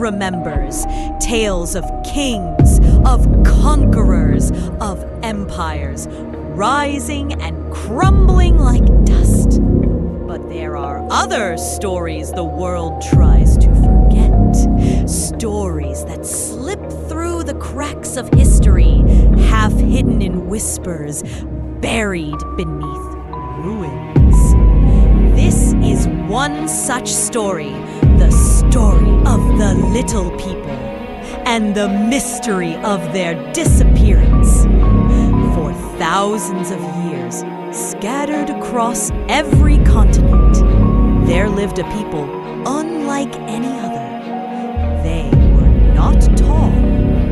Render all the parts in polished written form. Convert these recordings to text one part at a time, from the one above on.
remembers. Tales of kings, of conquerors, of empires, rising and crumbling like dust. But there are other stories the world tries to forget. Stories that slip through the cracks of history, half hidden in whispers, buried beneath ruins. This is one such story, the story of the little people and the mystery of their disappearance. For thousands of years, scattered across every continent, there lived a people unlike any other. They were not tall,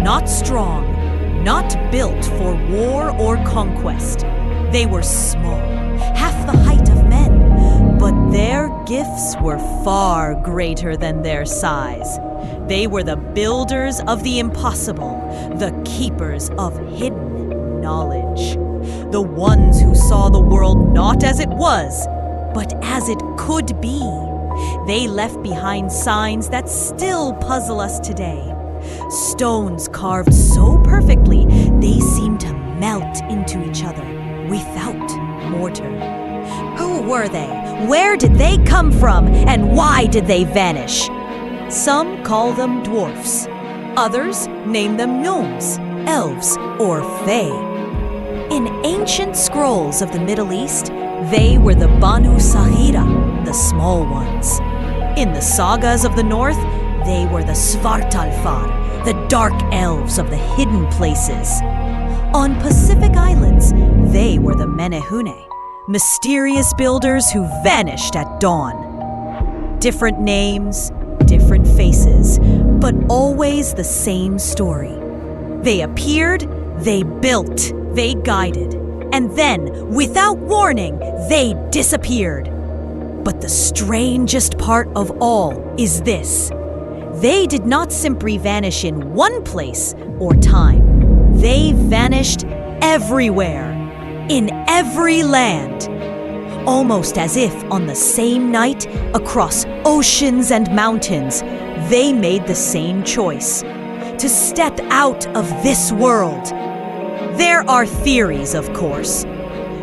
not strong, not built for war or conquest. They were small, half the height of men, but their gifts were far greater than their size. They were the builders of the impossible, the keepers of hidden knowledge. The ones who saw the world not as it was, but as it could be. They left behind signs that still puzzle us today. Stones carved so perfectly, they seem to melt into each other without mortar. Who were they? Where did they come from? And why did they vanish? Some call them dwarfs. Others name them gnomes, elves, or fae. In ancient scrolls of the Middle East, they were the Banu Sahira, the small ones. In the sagas of the North, they were the Svartalfar, the dark elves of the hidden places. On Pacific Islands, they were the Menehune, mysterious builders who vanished at dawn. Different names, different faces, but always the same story. They appeared, they built, they guided, and then, without warning, they disappeared. But the strangest part of all is this. They did not simply vanish in one place or time. They vanished everywhere, in every land. Almost as if on the same night, across oceans and mountains, they made the same choice, to step out of this world. There are theories, of course.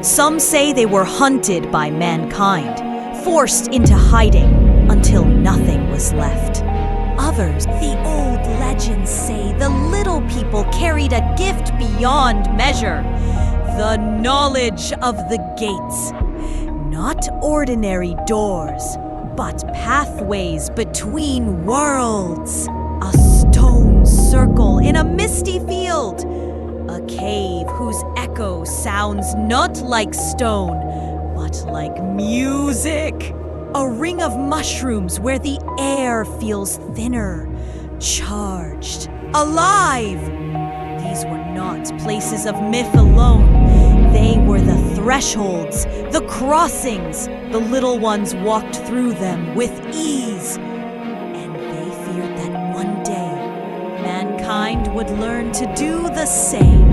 Some say they were hunted by mankind, forced into hiding until nothing was left. Others, the old legends say the little people carried a gift beyond measure, the knowledge of the gates. Not ordinary doors, but pathways between worlds. A stone circle in a misty field. A cave whose echo sounds not like stone, but like music. A ring of mushrooms where the air feels thinner, charged, alive. These were not places of myth alone. They were the thresholds, the crossings. The little ones walked through them with ease. And they feared that one day, mankind would learn to do the same.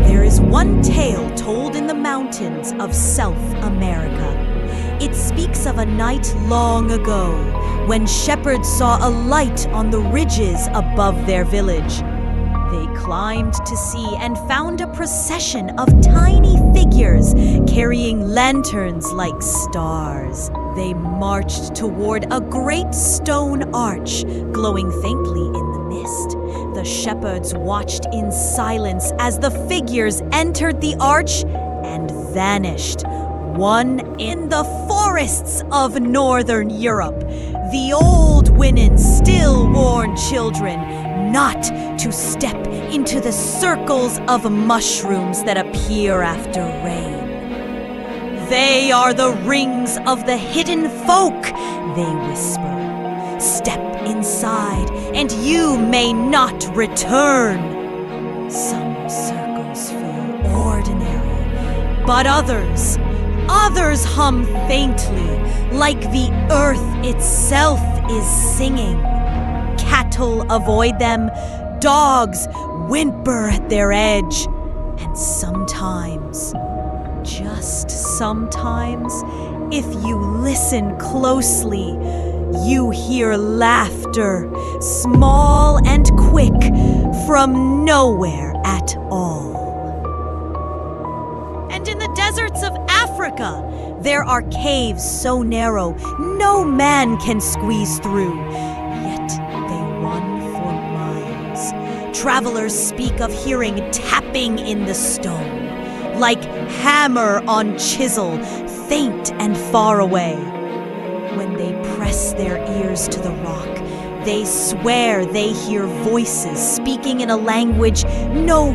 There is one tale told in the mountains of South America. It speaks of a night long ago when shepherds saw a light on the ridges above their village. They climbed to see and found a procession of tiny figures carrying lanterns like stars. They marched toward a great stone arch glowing faintly in the mist. The shepherds watched in silence as the figures entered the arch and vanished. One in the forests of Northern Europe. The old women still warn children not to step into the circles of mushrooms that appear after rain. They are the rings of the hidden folk, they whisper. Step inside and you may not return. Some circles feel ordinary, but others hum faintly, like the earth itself is singing. Cattle avoid them, dogs whimper at their edge, and sometimes, just sometimes, if you listen closely, you hear laughter monster, small and quick, from nowhere at all. And in the deserts of Africa, there are caves so narrow no man can squeeze through, yet they run for miles. Travelers speak of hearing tapping in the stone, like hammer on chisel, faint and far away. When they press their ears to the rock, they swear they hear voices speaking in a language no